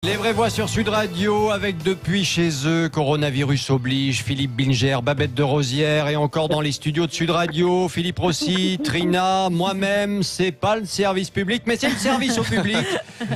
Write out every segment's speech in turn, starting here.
Les vraies voix sur Sud Radio avec depuis chez eux, coronavirus oblige, Philippe Bilger, Babette de Rosière et encore dans les studios de Sud Radio, Philippe Rossi, Trina, moi-même, c'est pas le service public mais c'est le service au public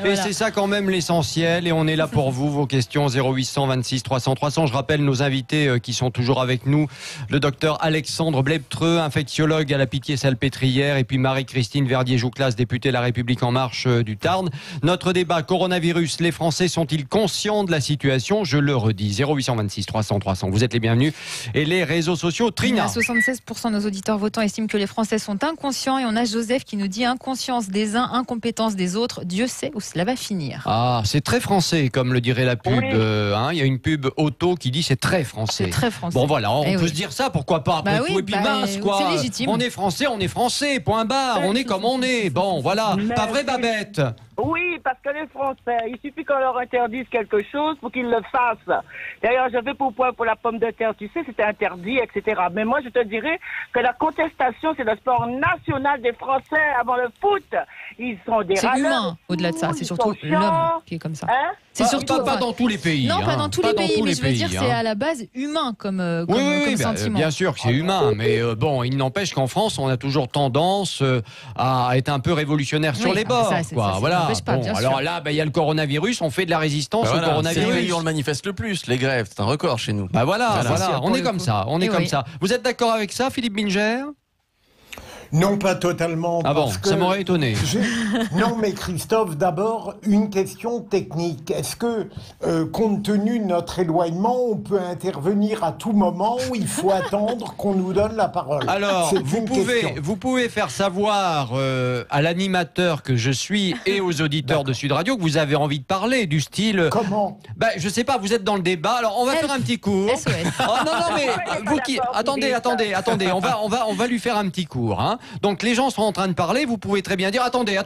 et c'est ça quand même l'essentiel et on est là pour vous, vos questions 0800 26 300 300. Je rappelle nos invités qui sont toujours avec nous, le docteur Alexandre Bleptreux, infectiologue à la Pitié-Salpêtrière et puis Marie-Christine Verdier-Jouclas, députée La République En Marche du Tarn. Notre débat coronavirus, les Français sont-ils conscients de la situation? Je le redis, 0826 300 300. Vous êtes les bienvenus. Et les réseaux sociaux, Trina. 76% de nos auditeurs votants estiment que les Français sont inconscients. Et on a Joseph qui nous dit inconscience des uns, incompétence des autres. Dieu sait où cela va finir. Ah, c'est très français, comme le dirait la pub. Oui. Il y a une pub auto qui dit c'est très français. C'est très français. Bon voilà, on peut se dire ça, pourquoi pas après tout. Et puis mince quoi. C'est légitime. On est français, point barre. On est comme on est. Bon voilà. Pas vrai Babette? Oui, parce que les Français, il suffit qu'on leur interdise quelque chose pour qu'ils le fassent. D'ailleurs, je vais pour la pomme de terre, tu sais, c'était interdit, etc. Mais moi, je te dirais que la contestation, c'est le sport national des Français avant le foot. Ils sont des C'est râleurs, humain, au-delà de ça. C'est surtout ils sont l'homme chiants. qui est comme ça. Hein? C'est surtout pas dans tous les pays. Non, pas dans tous les pays, mais je veux dire, c'est hein. à la base humain comme Oui, sentiment. bien sûr que c'est humain, mais bon, il n'empêche qu'en France, on a toujours tendance à être un peu révolutionnaire sur les bords. Ça, voilà. n'empêche pas, bien alors sûr. là, il y a le coronavirus, on fait de la résistance au C'est coronavirus. le pays où on le manifeste le plus, les grèves, c'est un record chez nous. Voilà, on est comme ça, Oui. ça. Vous êtes d'accord avec ça, Philippe Bilger? Non, pas totalement. Ah bon, parce que ça m'aurait étonné. Non, mais Christophe, d'abord, une question technique. Est-ce que, compte tenu de notre éloignement, on peut intervenir à tout moment ou il faut attendre qu'on nous donne la parole? Alors, C'est une question. vous pouvez faire savoir à l'animateur que je suis et aux auditeurs de Sud Radio que vous avez envie de parler, du style... Comment? Je sais pas, vous êtes dans le débat, alors on va faire un petit cours. SOS. Oh, non, mais vous qui... Attendez, on va lui faire un petit cours. Hein. Donc les gens sont en train de parler, vous pouvez très bien dire attendez.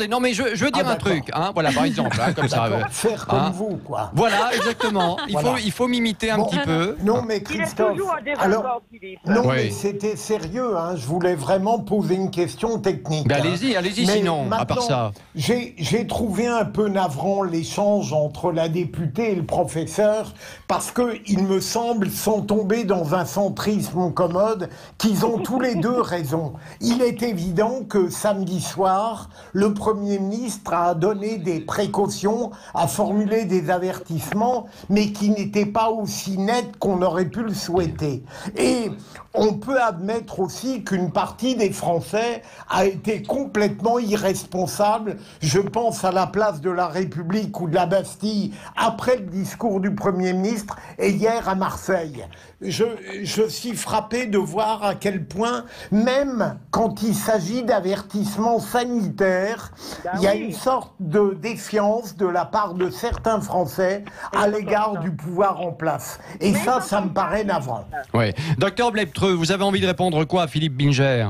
Non mais je veux dire un truc. Hein. Voilà, par exemple, hein, comme ça. Faire comme vous, quoi. Voilà, exactement. Il faut m'imiter un petit peu. Non, mais Il est Christophe... toujours en désaccord, Philippe. Non, Oui. mais c'était sérieux, hein. Je voulais vraiment poser une question technique. Ben, hein. allez-y, Mais sinon, à part maintenant, ça. J'ai trouvé un peu navrant l'échange entre la députée et le professeur, parce que il me semble, sans tomber dans un centrisme commode, qu'ils ont tous les deux raison. Il est évident que samedi soir, le Premier ministre a donné des précautions, a formulé des avertissements, mais qui n'étaient pas aussi nets qu'on aurait pu le souhaiter. Et on peut admettre aussi qu'une partie des Français a été complètement irresponsable. Je pense à la place de la République ou de la Bastille après le discours du Premier ministre et hier à Marseille. Je suis frappé de voir à quel point, même quand il s'agit d'avertissements sanitaires, il y a une sorte de défiance de la part de certains Français à l'égard du pouvoir en place. Et ça me paraît navrant. Ouais. Docteur Bleptreux, vous avez envie de répondre quoi à Philippe Bilger?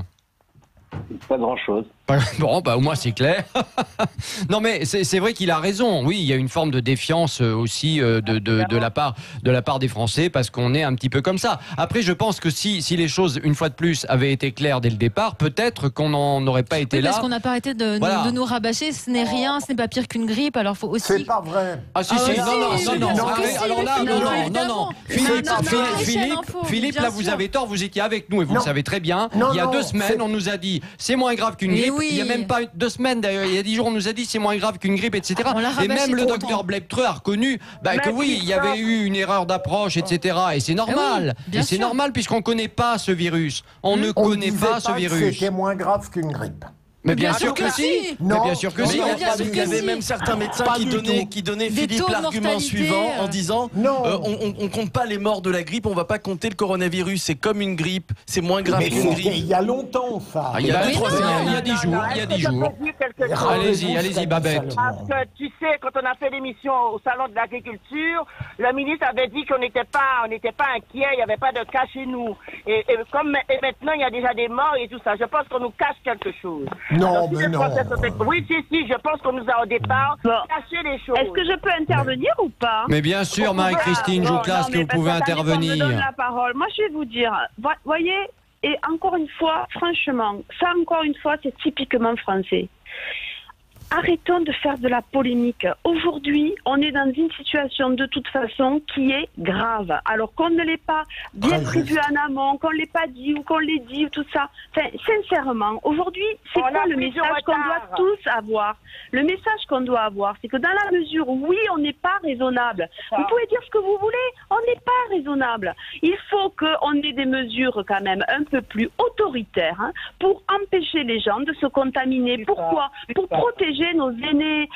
Pas grand-chose. Bon, au moins c'est clair. Non, mais c'est vrai qu'il a raison. Oui, il y a une forme de défiance aussi de la part des Français parce qu'on est un petit peu comme ça. Après, je pense que si les choses, une fois de plus, avaient été claires dès le départ, peut-être qu'on n'en aurait pas été là. Parce qu'on n'a pas arrêté de nous rabâcher. Ce n'est rien, ce n'est pas pire qu'une grippe. Alors, faut aussi. C'est pas vrai. Ah si, non. Alors là, non. Philippe, là, vous avez tort. Vous étiez avec nous et vous le savez très bien. Il y a 2 semaines, on nous a dit c'est moins grave qu'une grippe. Oui. Il n'y a même pas 2 semaines, d'ailleurs, il y a 10 jours, on nous a dit c'est moins grave qu'une grippe, etc. Et même le docteur Bleptreux a reconnu que oui, il y avait eu une erreur d'approche, etc. Et c'est normal. bien sûr. C'est normal puisqu'on ne connaît pas ce virus. On ne connaît pas ce virus. C'était moins grave qu'une grippe. Mais bien sûr que si. Mais bien sûr que si. Il y avait même certains médecins qui donnaient Des Philippe taux de l'argument mortalité, suivant en disant Non. on compte pas les morts de la grippe, on va pas compter le coronavirus, c'est comme une grippe, c'est moins grave Mais qu'une c'était grippe. il y a longtemps, ça. Il y a 2-3 semaines. Il y a 10 jours. Il y a 10 jours. Allez-y, Babette. Parce que tu sais, quand on a fait l'émission au salon de l'agriculture, le ministre avait dit qu'on n'était pas inquiet, il n'y avait pas de cas chez nous. Et maintenant il y a déjà des morts et tout ça. Je pense qu'on nous cache quelque chose. Non, Alors, si mais les non. Français sont- Oui, si, je pense qu'on nous a au départ caché les choses. Est-ce que je peux intervenir ou pas? Mais bien sûr, Marie-Christine Jouclas, que vous pouvez intervenir. Me donne la parole. Moi, je vais vous dire, voyez, et encore une fois, franchement, ça encore une fois, c'est typiquement français. arrêtons de faire de la polémique. Aujourd'hui, on est dans une situation de toute façon qui est grave. Alors qu'on ne l'ait pas bien prévu en amont, qu'on ne l'ait pas dit ou qu'on l'ait dit, ou tout ça. Enfin, sincèrement, aujourd'hui, c'est quoi le message qu'on doit tous avoir? Le message qu'on doit avoir, c'est que dans la mesure où, oui, on n'est pas raisonnable. Vous pouvez dire ce que vous voulez, on n'est pas raisonnable. Il faut qu'on ait des mesures quand même un peu plus autoritaires pour empêcher les gens de se contaminer. Pourquoi? Pour protéger nos aînés,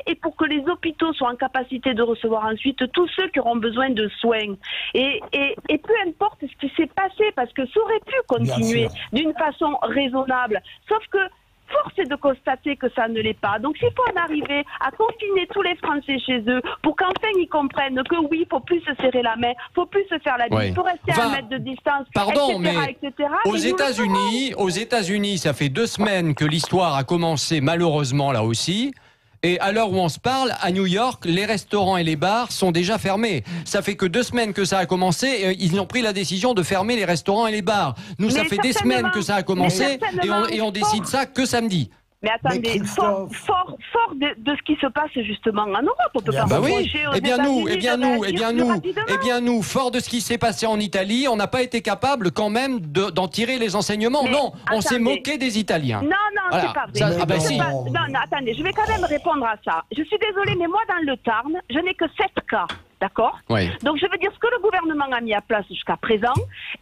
et pour que les hôpitaux soient en capacité de recevoir ensuite tous ceux qui auront besoin de soins. Et peu importe ce qui s'est passé, parce que ça aurait pu continuer d'une façon raisonnable. Sauf que force est de constater que ça ne l'est pas. Donc s'il faut en arriver à confiner tous les Français chez eux pour qu'enfin ils comprennent que oui, il ne faut plus se serrer la main, il ne faut plus se faire la bise, il faut rester à 1 mètre de distance, pardon, etc. aux États-Unis, ça fait 2 semaines que l'histoire a commencé, malheureusement là aussi. Et à l'heure où on se parle, à New York, les restaurants et les bars sont déjà fermés. Ça fait que 2 semaines que ça a commencé. Et ils ont pris la décision de fermer les restaurants et les bars. Nous, ça fait des semaines que ça a commencé et on décide ça que samedi. Mais attendez, fort de ce qui se passe justement en Europe, on peut pas reprocher aux nous, fort de ce qui s'est passé en Italie, on n'a pas été capable quand même d'en tirer les enseignements. Mais non, on s'est moqué des Italiens. Non, c'est pas vrai. Non, attendez, je vais quand même répondre à ça. Je suis désolée, mais moi dans le Tarn, je n'ai que 7 cas. D'accord ? Oui. Donc je veux dire, ce que le gouvernement a mis à place jusqu'à présent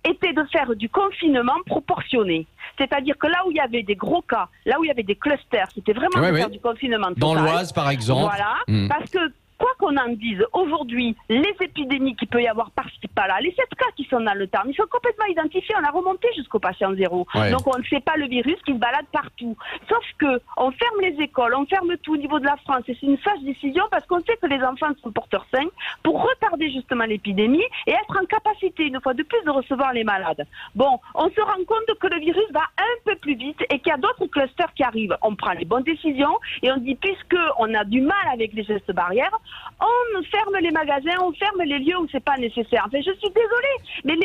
était de faire du confinement proportionné. C'est-à-dire que là où il y avait des gros cas, là où il y avait des clusters, c'était vraiment de faire du confinement total. Dans l'Oise, par exemple. Voilà, parce que quoi qu'on en dise, aujourd'hui, les épidémies qu'il peut y avoir par-ci, par-là, les 7 cas qui sont dans le Tarn, ils sont complètement identifiés, on a remonté jusqu'au patient zéro. Ouais. Donc on ne sait pas le virus qui se balade partout. Sauf que on ferme les écoles, on ferme tout au niveau de la France, et c'est une sage décision parce qu'on sait que les enfants sont porteurs sains pour retarder justement l'épidémie et être en capacité, une fois de plus, de recevoir les malades. Bon, on se rend compte que le virus va un peu plus vite et qu'il y a d'autres clusters qui arrivent. On prend les bonnes décisions et on dit, puisque on a du mal avec les gestes barrières, on ferme les magasins, on ferme les lieux où c'est pas nécessaire. Enfin, je suis désolée, mais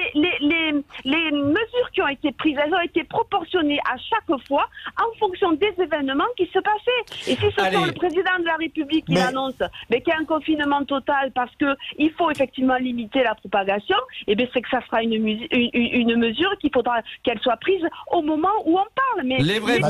les mesures qui ont été prises, elles ont été proportionnées à chaque fois en fonction des événements qui se passaient. Et si ce sont le président de la République qui annonce qu'il y a un confinement total parce que il faut effectivement limiter la propagation, et bien c'est que ça sera une mesure qu'il faudra qu'elle soit prise au moment où on parle. Mais les vraies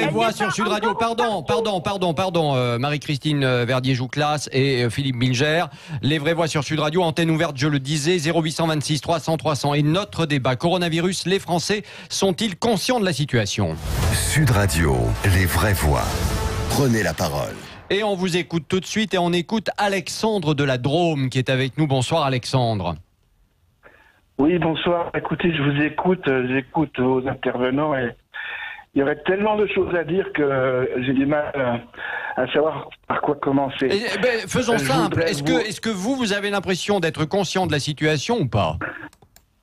voix sur Sud Radio. Pardon, Marie-Christine Verdier-Jouclas et Philippe Bilger. Les vraies voix sur Sud Radio, antenne ouverte, je le disais, 0826 300 300. Et notre débat coronavirus, les Français sont-ils conscients de la situation? Sud Radio, les vraies voix. Prenez la parole. Et on vous écoute tout de suite et on écoute Alexandre de la Drôme qui est avec nous. Bonsoir Alexandre. Oui, bonsoir. Écoutez, je vous écoute, j'écoute vos intervenants et il y aurait tellement de choses à dire que j'ai du mal à savoir par quoi commencer. Faisons simple. Est-ce que vous avez l'impression d'être conscient de la situation ou pas?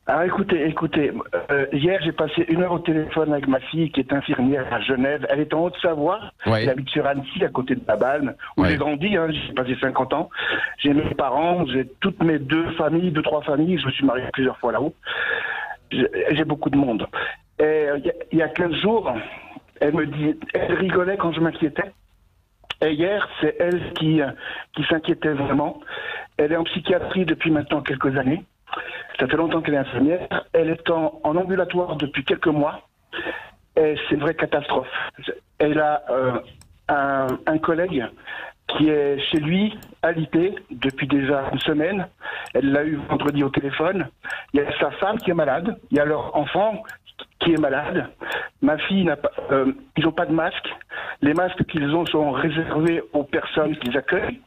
Alors écoutez, hier j'ai passé 1 heure au téléphone avec ma fille qui est infirmière à Genève. Elle est en Haute-Savoie, elle habite sur Annecy, à côté de Laval, où j'ai grandi, j'ai passé 50 ans. J'ai mes parents, j'ai toutes mes 2 3 familles, je me suis marié plusieurs fois là-haut. J'ai beaucoup de monde. Et il y a 15 jours, elle rigolait quand je m'inquiétais. Et hier, c'est elle qui s'inquiétait vraiment. Elle est en psychiatrie depuis maintenant quelques années. Ça fait longtemps qu'elle est infirmière. Elle est en ambulatoire depuis quelques mois. Et c'est une vraie catastrophe. Elle a un collègue qui est chez lui, alité, depuis déjà 1 semaine. Elle l'a eu vendredi au téléphone. Il y a sa femme qui est malade. Il y a leur enfant qui est malade. Ma fille n'a pas... ils n'ont pas de masque. Les masques qu'ils ont sont réservés aux personnes qu'ils accueillent.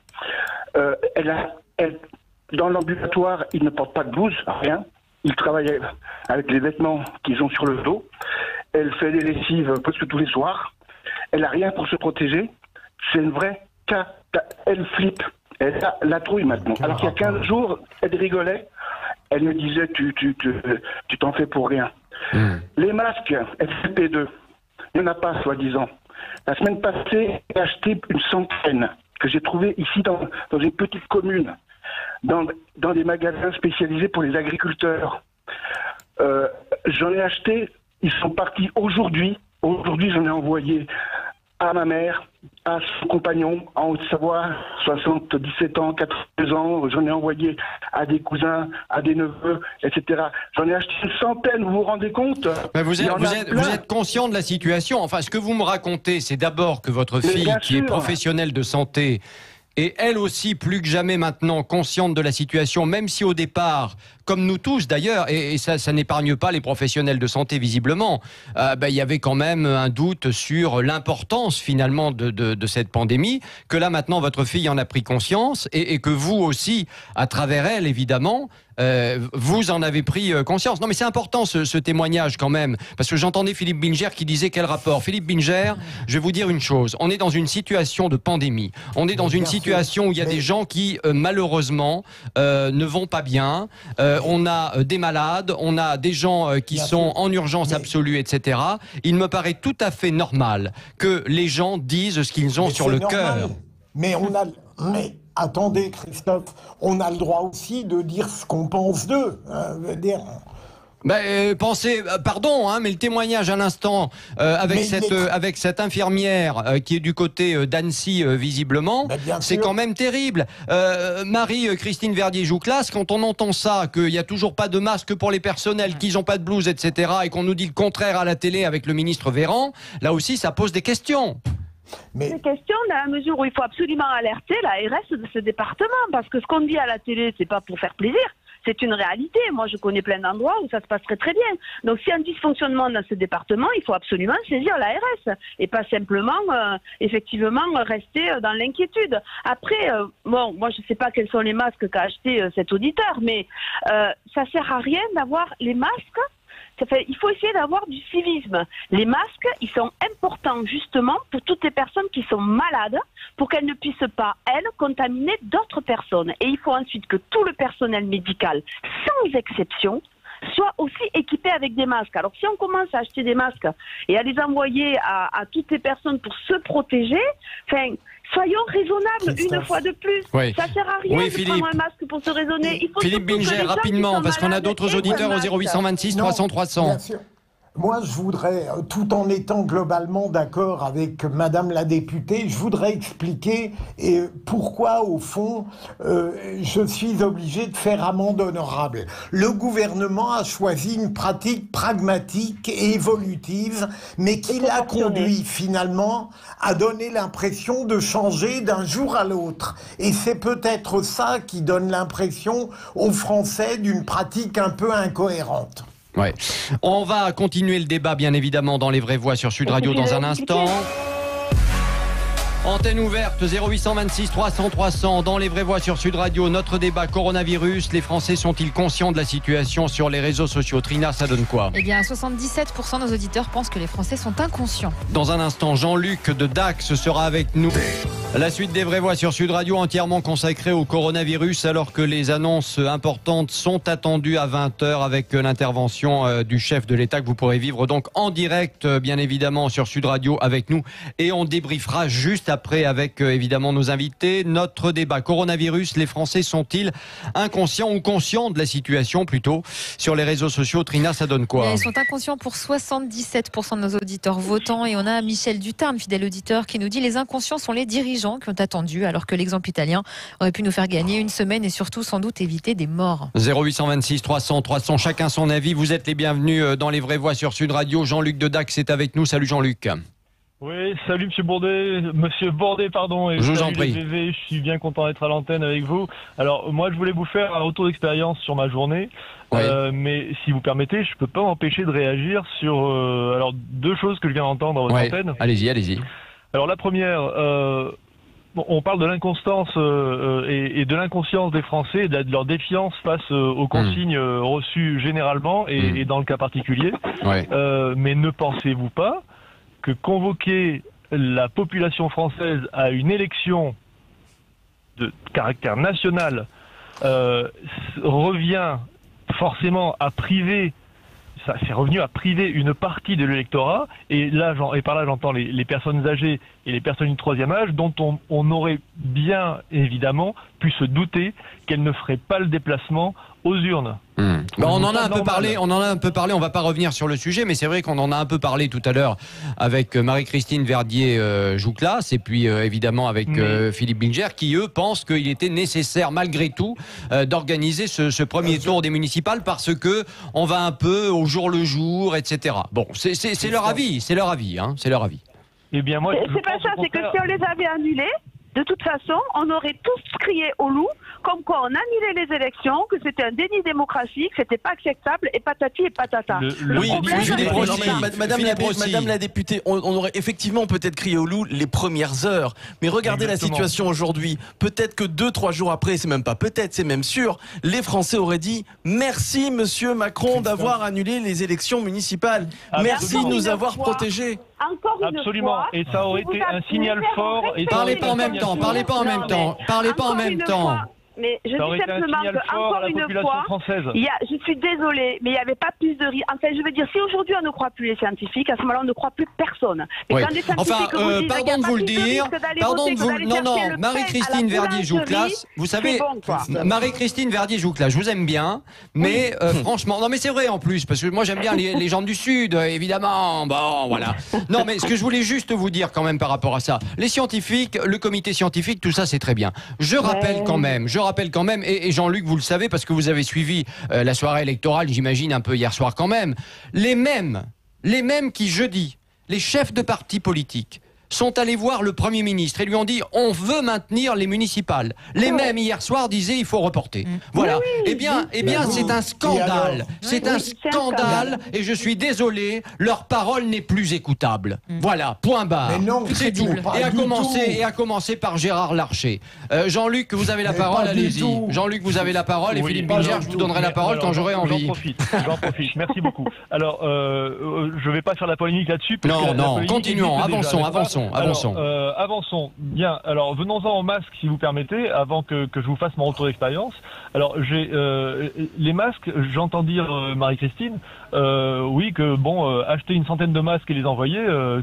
Dans l'ambulatoire, ils ne portent pas de blouse, rien. Ils travaillent avec les vêtements qu'ils ont sur le dos. Elle fait des lessives presque tous les soirs. Elle n'a rien pour se protéger. C'est une vraie elle flippe. Elle a la trouille maintenant. Alors qu'il y a 15 jours, elle rigolait. Elle me disait, tu t'en fais pour rien. Les masques FFP2, il n'y en a pas, soi-disant. La semaine passée, j'ai acheté 100 que j'ai trouvé ici dans une petite commune, dans des magasins spécialisés pour les agriculteurs. J'en ai acheté, ils sont partis aujourd'hui. Aujourd'hui, j'en ai envoyé à ma mère, à son compagnon en Haute-Savoie, 77 ans, 82 ans. J'en ai envoyé à des cousins, à des neveux, etc. J'en ai acheté une centaine, vous vous rendez compte? Mais vous êtes conscient de la situation. Enfin, ce que vous me racontez, c'est d'abord que votre fille, qui est professionnelle de santé, est elle aussi plus que jamais maintenant consciente de la situation, même si au départ, comme nous tous d'ailleurs, et ça n'épargne pas les professionnels de santé visiblement, il y avait quand même un doute sur l'importance finalement de cette pandémie, que là maintenant votre fille en a pris conscience et que vous aussi, à travers elle évidemment, vous en avez pris conscience. Non mais c'est important ce témoignage quand même, parce que j'entendais Philippe Bilger qui disait quel rapport. Philippe Bilger, je vais vous dire une chose, on est dans une situation de pandémie, on est dans une situation où il y a des gens qui malheureusement ne vont pas bien, on a des malades, on a des gens qui sont en urgence absolue, etc. Il me paraît tout à fait normal que les gens disent ce qu'ils ont sur le cœur. Mais attendez, Christophe, on a le droit aussi de dire ce qu'on pense d'eux. Pardon, mais le témoignage à l'instant avec cette infirmière qui est du côté d'Annecy visiblement, c'est quand même terrible. Marie-Christine Verdier-Jouclas, quand on entend ça, qu'il n'y a toujours pas de masque pour les personnels, qu'ils n'ont pas de blouse, etc., et qu'on nous dit le contraire à la télé avec le ministre Véran, là aussi ça pose des questions. Des questions dans la mesure où il faut absolument alerter l'ARS de ce département, parce que ce qu'on dit à la télé, c'est pas pour faire plaisir, c'est une réalité. Moi, je connais plein d'endroits où ça se passerait très bien. Donc, s'il y a un dysfonctionnement dans ce département, il faut absolument saisir l'ARS et pas simplement, effectivement, rester dans l'inquiétude. Après, moi, je sais pas quels sont les masques qu'a acheté cet auditeur, mais ça sert à rien d'avoir les masques. Il faut essayer d'avoir du civisme. Les masques, ils sont importants justement pour toutes les personnes qui sont malades, pour qu'elles ne puissent pas, elles, contaminer d'autres personnes. Et il faut ensuite que tout le personnel médical, sans exception, soit aussi équipé avec des masques. Alors si on commence à acheter des masques et à les envoyer à toutes les personnes pour se protéger, soyons raisonnables une fois de plus. Oui. Ça sert à rien de prendre un masque pour se raisonner. Il faut Philippe Bilger, rapidement, parce qu'on a d'autres auditeurs au 0826 300 300. Bien sûr. Moi, je voudrais, tout en étant globalement d'accord avec Madame la députée, je voudrais expliquer pourquoi, au fond, je suis obligé de faire amende honorable. Le gouvernement a choisi une pratique pragmatique et évolutive, mais qui l'a conduit finalement à donner l'impression de changer d'un jour à l'autre. Et c'est peut-être ça qui donne l'impression aux Français d'une pratique un peu incohérente. Ouais. On va continuer le débat, bien évidemment, dans Les Vraies Voix sur Sud Radio dans un instant. Antenne ouverte 0826 300 300 dans Les Vraies Voix sur Sud Radio. Notre débat coronavirus. Les Français sont-ils conscients de la situation sur les réseaux sociaux? Trina, ça donne quoi? Eh bien, 77% de nos auditeurs pensent que les Français sont inconscients. Dans un instant, Jean-Luc de Dax sera avec nous. La suite des Vraies Voix sur Sud Radio, entièrement consacrée au coronavirus, alors que les annonces importantes sont attendues à 20h avec l'intervention du chef de l'État que vous pourrez vivre donc en direct, bien évidemment, sur Sud Radio avec nous. Et on débriefera juste après avec évidemment nos invités. Notre débat coronavirus, les Français sont-ils inconscients ou conscients de la situation plutôt sur les réseaux sociaux? Trina, ça donne quoi? Ils sont inconscients pour 77% de nos auditeurs votants. Et on a Michel Dutarme, fidèle auditeur, qui nous dit les inconscients sont les dirigeants qui ont attendu, alors que l'exemple italien aurait pu nous faire gagner une semaine et surtout sans doute éviter des morts. 0826 300 300, chacun son avis. Vous êtes les bienvenus dans Les Vraies Voix sur Sud Radio. Jean-Luc de Dax est avec nous. Salut Jean-Luc. Oui, salut Monsieur Bordet, pardon. Et je vous en prie. Je suis bien content d'être à l'antenne avec vous. Alors moi, je voulais vous faire un retour d'expérience sur ma journée. Oui. Mais si vous permettez, je peux pas m'empêcher de réagir sur alors deux choses que je viens d'entendre à votre antenne. Allez-y. Alors la première, on parle de l'inconstance et de l'inconscience des Français, et de leur défiance face aux consignes reçues généralement et dans le cas particulier. Mais ne pensez-vous pas que convoquer la population française à une élection de caractère national revient forcément à priver, c'est revenu à priver une partie de l'électorat, et par là j'entends les personnes âgées et les personnes du troisième âge dont on aurait bien évidemment pu se douter qu'elles ne feraient pas le déplacement aux urnes. On en a un peu parlé, on va pas revenir sur le sujet, mais c'est vrai qu'on en a un peu parlé tout à l'heure avec Marie-Christine Verdier-Jouclas et puis évidemment avec Philippe Bilger, qui eux pensent qu'il était nécessaire malgré tout d'organiser ce premier tour des municipales parce que on va un peu au jour le jour, etc. Bon, c'est leur avis, c'est leur avis. Eh bien moi, c'est pas ça, c'est que si on les avait annulés, de toute façon, on aurait tous crié au loup, comme quoi on annulait les élections, que c'était un déni démocratique, que c'était pas acceptable, et patati et patata. Madame la députée, on aurait effectivement peut-être crié au loup les premières heures, mais regardez la situation aujourd'hui. Peut-être que 2-3 jours après, c'est même pas peut-être, c'est même sûr, les Français auraient dit merci Monsieur Macron d'avoir annulé les élections municipales. Merci de nous avoir protégés. Encore une Absolument, fois, et ça aurait été un signal fort. Parlez pas en même temps, parlez pas en même temps, parlez pas en même temps. Mais je dis simplement qu'encore une fois, je suis désolée, mais il n'y avait pas plus de risque. Enfin, je veux dire, si aujourd'hui on ne croit plus les scientifiques, à ce moment-là, on ne croit plus personne. Oui. Enfin, pardon de vous le dire, Marie-Christine Verdier-Jouclas, vous savez, Marie-Christine Verdier-Jouclas, je vous aime bien, mais franchement, non mais c'est vrai en plus, parce que moi j'aime bien les gens du Sud, évidemment, bon, voilà. Non mais ce que je voulais juste vous dire quand même par rapport à ça, les scientifiques, le comité scientifique, tout ça c'est très bien. Je rappelle quand même, et Jean-Luc, vous le savez, parce que vous avez suivi la soirée électorale, j'imagine, un peu hier soir quand même, les mêmes qui jeudi, les chefs de partis politiques, sont allés voir le Premier ministre et lui ont dit on veut maintenir les municipales. Les mêmes hier soir disaient il faut reporter. Voilà. Eh bien c'est un scandale. C'est un scandale et je suis désolé, leur parole n'est plus écoutable. Voilà, point barre. C'est tout. Et à commencer par Gérard Larcher. Jean-Luc, vous avez la parole, allez-y. Jean-Luc, vous avez la parole et Philippe Bilger, je vous donnerai la parole quand j'aurai envie. J'en profite. Merci beaucoup. Alors, je vais pas faire la polémique là-dessus. Non, continuons, avançons. Avançons. Bien. Alors, venons-en au masque, si vous permettez, avant que je vous fasse mon retour d'expérience. Alors, les masques, j'entends dire, Marie-Christine, oui, que bon, acheter une centaine de masques et les envoyer,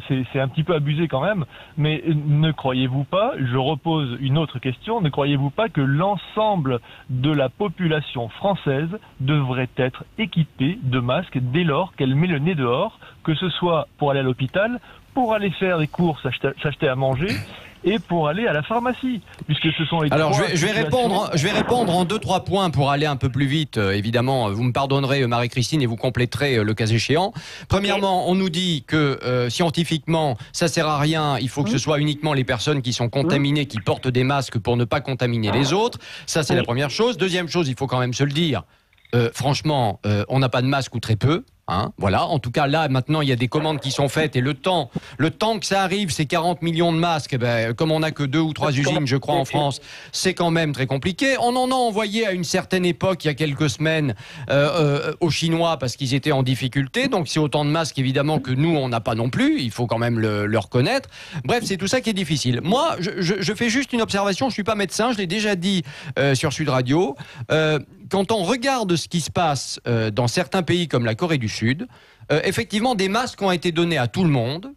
c'est un petit peu abusé quand même. Mais ne croyez-vous pas, je repose une autre question, ne croyez-vous pas que l'ensemble de la population française devrait être équipée de masques dès lors qu'elle met le nez dehors, que ce soit pour aller à l'hôpital, pour aller faire des courses, s'acheter à manger et pour aller à la pharmacie, puisque ce sont les Alors je vais répondre en 2-3 points pour aller un peu plus vite. Évidemment, vous me pardonnerez Marie-Christine et vous compléterez le cas échéant. Premièrement, on nous dit que scientifiquement, ça sert à rien, il faut que ce soit uniquement les personnes qui sont contaminées qui portent des masques pour ne pas contaminer les autres. Ça c'est la première chose. Deuxième chose, il faut quand même se le dire. Franchement, on n'a pas de masque ou très peu. Voilà, en tout cas là maintenant il y a des commandes qui sont faites et le temps que ça arrive, ces 40 millions de masques, comme on n'a que 2 ou 3 usines je crois en France, c'est quand même très compliqué. On en a envoyé à une certaine époque, il y a quelques semaines, aux Chinois parce qu'ils étaient en difficulté, donc c'est autant de masques évidemment que nous on n'a pas non plus, il faut quand même le reconnaître. Bref, c'est tout ça qui est difficile. Moi je fais juste une observation, je suis pas médecin, je l'ai déjà dit sur Sud Radio, quand on regarde ce qui se passe dans certains pays comme la Corée du Sud, effectivement, des masques ont été donnés à tout le monde.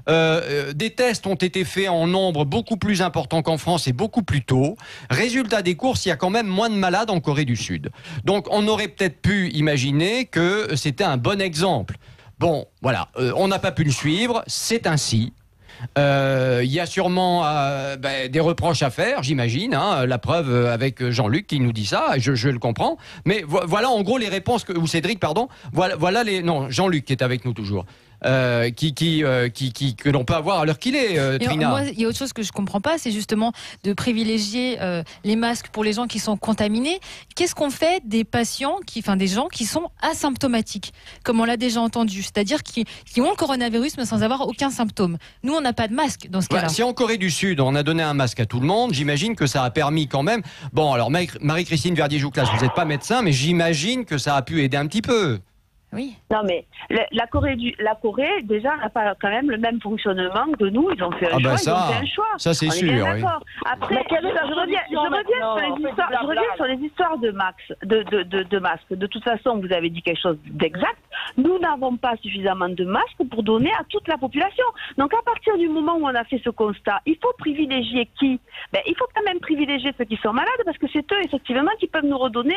Des tests ont été faits en nombre beaucoup plus important qu'en France et beaucoup plus tôt. Résultat des courses, il y a quand même moins de malades en Corée du Sud. Donc on aurait peut-être pu imaginer que c'était un bon exemple. Bon, voilà, on n'a pas pu le suivre, c'est ainsi. Il y a sûrement des reproches à faire, j'imagine. La preuve avec Jean-Luc qui nous dit ça, je le comprends. Mais voilà en gros les réponses ou Cédric, pardon. Voilà les non Jean-Luc qui est avec nous toujours. Que l'on peut avoir à l'heure qu'il est, Trina. Moi, il y a autre chose que je comprends pas, c'est justement de privilégier les masques pour les gens qui sont contaminés. Qu'est-ce qu'on fait des patients, des gens qui sont asymptomatiques, comme on l'a déjà entendu, c'est-à-dire qui ont le coronavirus mais sans avoir aucun symptôme. Nous, on n'a pas de masque dans ce cas-là. Si en Corée du Sud, on a donné un masque à tout le monde, j'imagine que ça a permis quand même. Bon, alors Marie-Christine Verdier-Jouclas, vous n'êtes pas médecin, mais j'imagine que ça a pu aider un petit peu. Oui. Non mais la Corée déjà n'a pas quand même le même fonctionnement que nous. Ils ont fait un choix. Ça c'est sûr. Oui. Après, je reviens sur les histoires de masques. De toute façon, vous avez dit quelque chose d'exact. nous n'avons pas suffisamment de masques pour donner à toute la population. Donc à partir du moment où on a fait ce constat, il faut privilégier qui? Il faut quand même privilégier ceux qui sont malades, parce que c'est eux effectivement qui peuvent nous redonner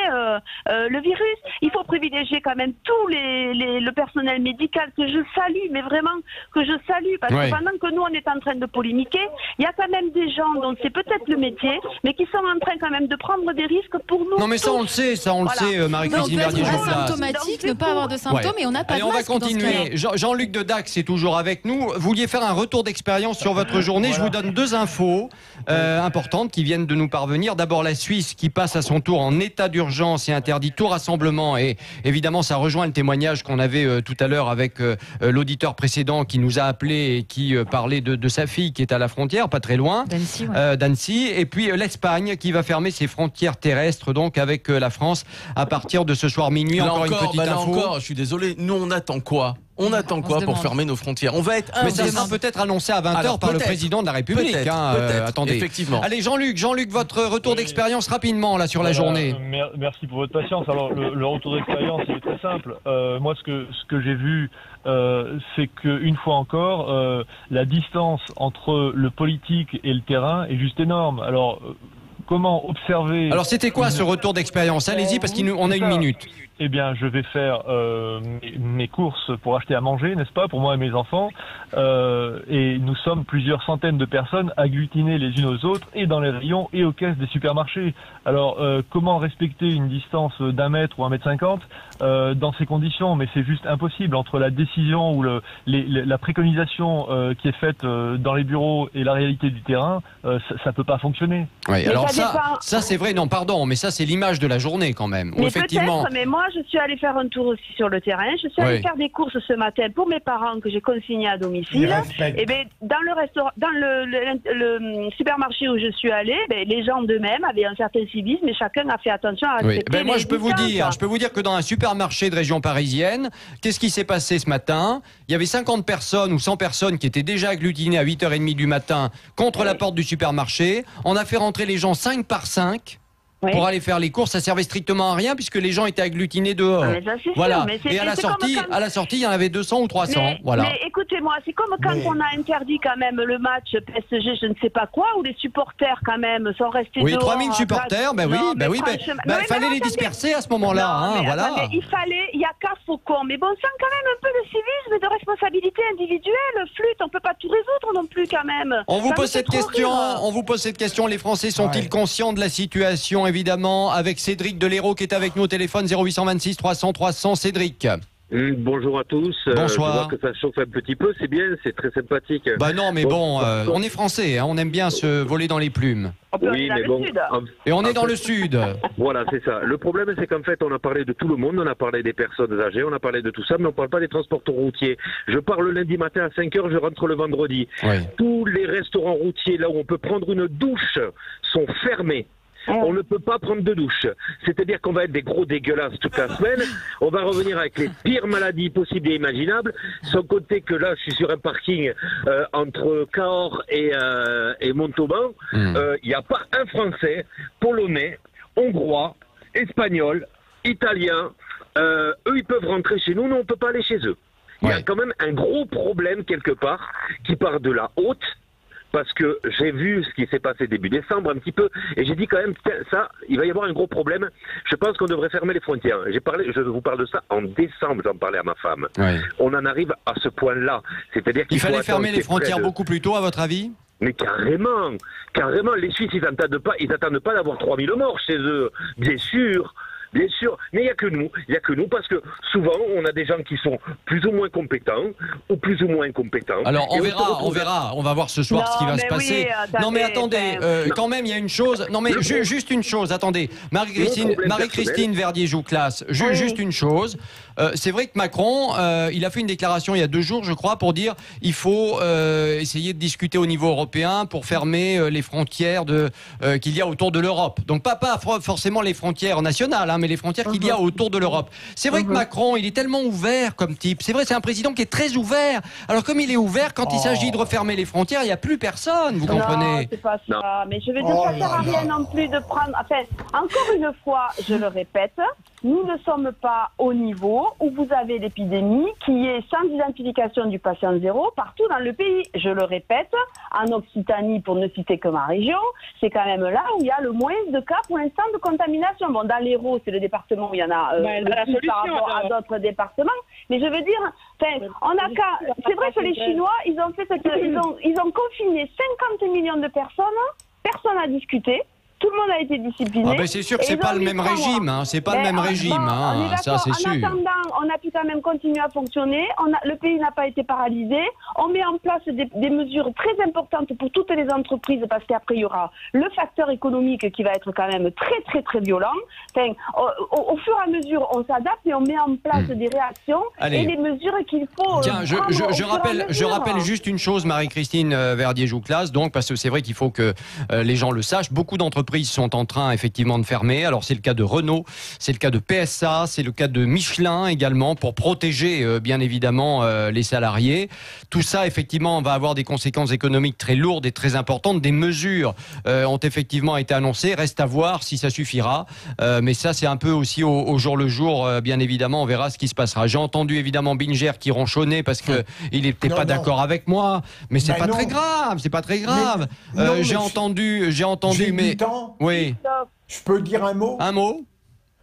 le virus. Il faut privilégier quand même tout le personnel médical que je salue, mais vraiment que je salue, parce que pendant que nous on est en train de polémiquer, il y a quand même des gens dont c'est peut-être le métier, mais qui sont en train quand même de prendre des risques pour nous. Non mais ça on le sait, Marie-Christine Verdier-Jouclas. Symptomatique, ne pas avoir de symptômes et on n'a pas de masque. On va continuer. Jean-Luc de Dax est toujours avec nous. Vous vouliez faire un retour d'expérience sur votre journée. Je vous donne deux infos importantes qui viennent de nous parvenir. D'abord la Suisse qui passe à son tour en état d'urgence et interdit tout rassemblement. Et évidemment ça rejoint le témoignage qu'on avait tout à l'heure avec l'auditeur précédent qui nous a appelé et qui parlait de sa fille qui est à la frontière, pas très loin, d'Annecy. Et puis l'Espagne qui va fermer ses frontières terrestres donc avec la France à partir de ce soir minuit. Encore une petite info. Je suis désolé, nous on attend quoi? On attend quoi pour fermer nos frontières? On va être mais ça sera peut-être annoncé à 20h par le président de la République. Attendez. Effectivement. Allez Jean-Luc, votre retour d'expérience rapidement là sur la journée. Merci pour votre patience. Alors le retour d'expérience il est très simple. Moi ce que j'ai vu, c'est qu'une fois encore, la distance entre le politique et le terrain est juste énorme. Alors comment observer... Alors c'était quoi ce retour d'expérience? Allez-y parce qu'on a une minute. Eh bien, je vais faire mes courses pour acheter à manger, n'est-ce pas, pour moi et mes enfants. Et nous sommes plusieurs centaines de personnes agglutinées les unes aux autres, et dans les rayons et aux caisses des supermarchés. Alors, comment respecter une distance d'1 mètre ou 1,50 m dans ces conditions? Mais c'est juste impossible. Entre la décision ou la préconisation qui est faite dans les bureaux et la réalité du terrain, ça peut pas fonctionner. Oui, alors ça c'est vrai, non, pardon, mais ça c'est l'image de la journée quand même. Mais effectivement. Mais moi, je suis allée faire un tour aussi sur le terrain. Je suis allée faire des courses ce matin pour mes parents que j'ai consignés à domicile. Et bien, dans le restaurant, dans le supermarché où je suis allée, les gens d'eux-mêmes avaient un certain civisme et chacun a fait attention à respecter moi, je peux vous dire que dans un supermarché de région parisienne, qu'est-ce qui s'est passé ce matin? Il y avait 50 personnes ou 100 personnes qui étaient déjà agglutinées à 8h30 du matin contre la porte du supermarché. On a fait rentrer les gens 5 par 5. Pour aller faire les courses, ça servait strictement à rien puisque les gens étaient agglutinés dehors. Voilà. Et à la sortie, il y en avait 200 ou 300. Mais écoutez-moi, c'est comme quand on a interdit quand même le match PSG, je ne sais pas quoi, où les supporters quand même sont restés dehors. 3000 supporters, il fallait les disperser à ce moment-là. Il y a qu'à Faucon. Mais bon, sans quand même un peu de civisme et de responsabilité individuelle. Flûte, on peut pas tout résoudre non plus quand même. On vous pose cette question. Les Français sont-ils conscients de la situation? Évidemment, avec Cédric Deléraud qui est avec nous au téléphone 0826 300 300. Cédric. Bonjour à tous. Bonsoir. Je vois que ça chauffe un petit peu, c'est bien, c'est très sympathique. Non, mais on est français, on aime bien se voler dans les plumes. Oui, mais bon. Et on est dans le sud. Voilà, c'est ça. Le problème, c'est qu'en fait, on a parlé de tout le monde, on a parlé des personnes âgées, on a parlé de tout ça, mais on ne parle pas des transporteurs routiers. Je pars le lundi matin à 5h, je rentre le vendredi. Tous les restaurants routiers, là où on peut prendre une douche, sont fermés. On ne peut pas prendre de douche. C'est-à-dire qu'on va être des gros dégueulasses toute la semaine. On va revenir avec les pires maladies possibles et imaginables. Sans compter que là, je suis sur un parking entre Cahors et Montauban. Il n'y a pas un Français, Polonais, Hongrois, Espagnol, Italien. Eux, ils peuvent rentrer chez nous. Nous, on ne peut pas aller chez eux. Il y a quand même un gros problème quelque part qui part de la haute. Parce que j'ai vu ce qui s'est passé début décembre un petit peu, et j'ai dit quand même, ça, il va y avoir un gros problème. Je pense qu'on devrait fermer les frontières. Je vous parle de ça en décembre, j'en parlais à ma femme. On en arrive à ce point-là. C'est-à-dire qu'il fallait fermer les frontières beaucoup plus tôt, à votre avis? Mais carrément. Les Suisses, ils n'attendent pas d'avoir 3000 morts chez eux. Bien sûr, mais il n'y a que nous, parce que souvent, on a des gens qui sont plus ou moins compétents, ou plus ou moins incompétents. Alors, on verra, on va voir ce soir ce qui va se passer. Non, mais attendez, quand même, il y a une chose, juste une chose, attendez, Marie-Christine Verdier-Jouclas, juste une chose, c'est vrai que Macron, il a fait une déclaration il y a 2 jours, je crois, pour dire il faut essayer de discuter au niveau européen pour fermer les frontières qu'il y a autour de l'Europe. Donc, pas forcément les frontières nationales, mais les frontières qu'il y a autour de l'Europe. C'est vrai que Macron, il est tellement ouvert comme type. C'est vrai, c'est un président qui est très ouvert. Alors comme il est ouvert, quand il s'agit de refermer les frontières, il n'y a plus personne, vous comprenez? Non, c'est pas ça. Mais je veux dire, ça sert à rien non plus de prendre... Enfin, encore une fois, je le répète, nous ne sommes pas au niveau où vous avez l'épidémie qui est sans identification du patient zéro partout dans le pays. Je le répète, en Occitanie, pour ne citer que ma région, c'est quand même là où il y a le moins de cas pour l'instant de contamination. Bon, dans l'Hérault, c'est le département où il y en a plus par rapport à d'autres départements. Mais je veux dire, on a qu'à... C'est vrai que les Chinois, ils ont confiné 50 millions de personnes, personne n'a discuté. Tout le monde a été discipliné. Ah ben c'est sûr que c'est pas le même régime, hein. C'est pas le même régime, hein. Ça c'est sûr. En attendant, on a pu quand même continuer à fonctionner. Le pays n'a pas été paralysé. On met en place des mesures très importantes pour toutes les entreprises parce qu'après il y aura le facteur économique qui va être quand même très très très violent. Enfin, au fur et à mesure, on s'adapte et on met en place des réactions et des mesures qu'il faut. Tiens, je rappelle juste une chose, Marie-Christine Verdier-Jouclas, donc parce que c'est vrai qu'il faut que les gens le sachent. Beaucoup d'entreprises sont en train effectivement de fermer. Alors c'est le cas de Renault, c'est le cas de PSA, c'est le cas de Michelin également pour protéger bien évidemment les salariés. Tout ça effectivement va avoir des conséquences économiques très lourdes et très importantes. Des mesures ont effectivement été annoncées. Reste à voir si ça suffira. Mais ça c'est un peu aussi au jour le jour. Bien évidemment, on verra ce qui se passera. J'ai entendu évidemment Binger qui ronchonnait parce que il n'était pas d'accord avec moi. Mais c'est pas très grave. C'est pas très grave. J'ai entendu. Mais oui. Je peux dire un mot? Un mot?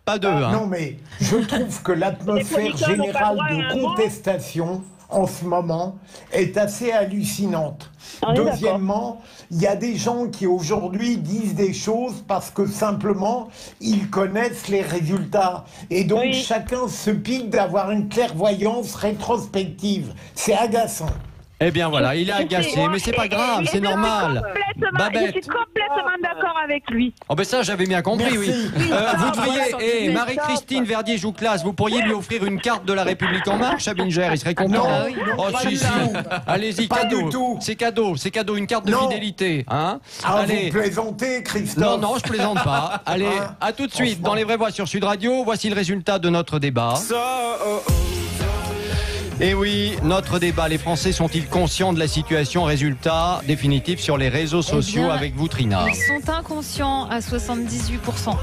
Pas deux. Hein. Non, mais je trouve que l'atmosphère générale de contestation en ce moment est assez hallucinante. Deuxièmement, il y a des gens qui aujourd'hui disent des choses parce que simplement ils connaissent les résultats. Et donc chacun se pique d'avoir une clairvoyance rétrospective. C'est agaçant. Eh bien voilà, il est agacé, mais c'est pas grave, c'est normal. Je suis complètement d'accord avec lui. Oh ben ça j'avais bien compris. Merci. Oui. Vous devriez, Marie-Christine Verdier-Jouclas, vous pourriez lui offrir une carte de la République en marche à Binger, il serait content. Non, pas du tout. Allez-y, cadeau. C'est cadeau, une carte de fidélité. Hein. Allez. Vous plaisantez, Christophe? Non, je plaisante pas. Allez, à tout de suite dans Les Vraies Voix sur Sud Radio. Voici le résultat de notre débat. Et oui, notre débat, les Français sont-ils conscients de la situation? Résultat définitif sur les réseaux sociaux avec vous, Trina. Ils sont inconscients à 78%.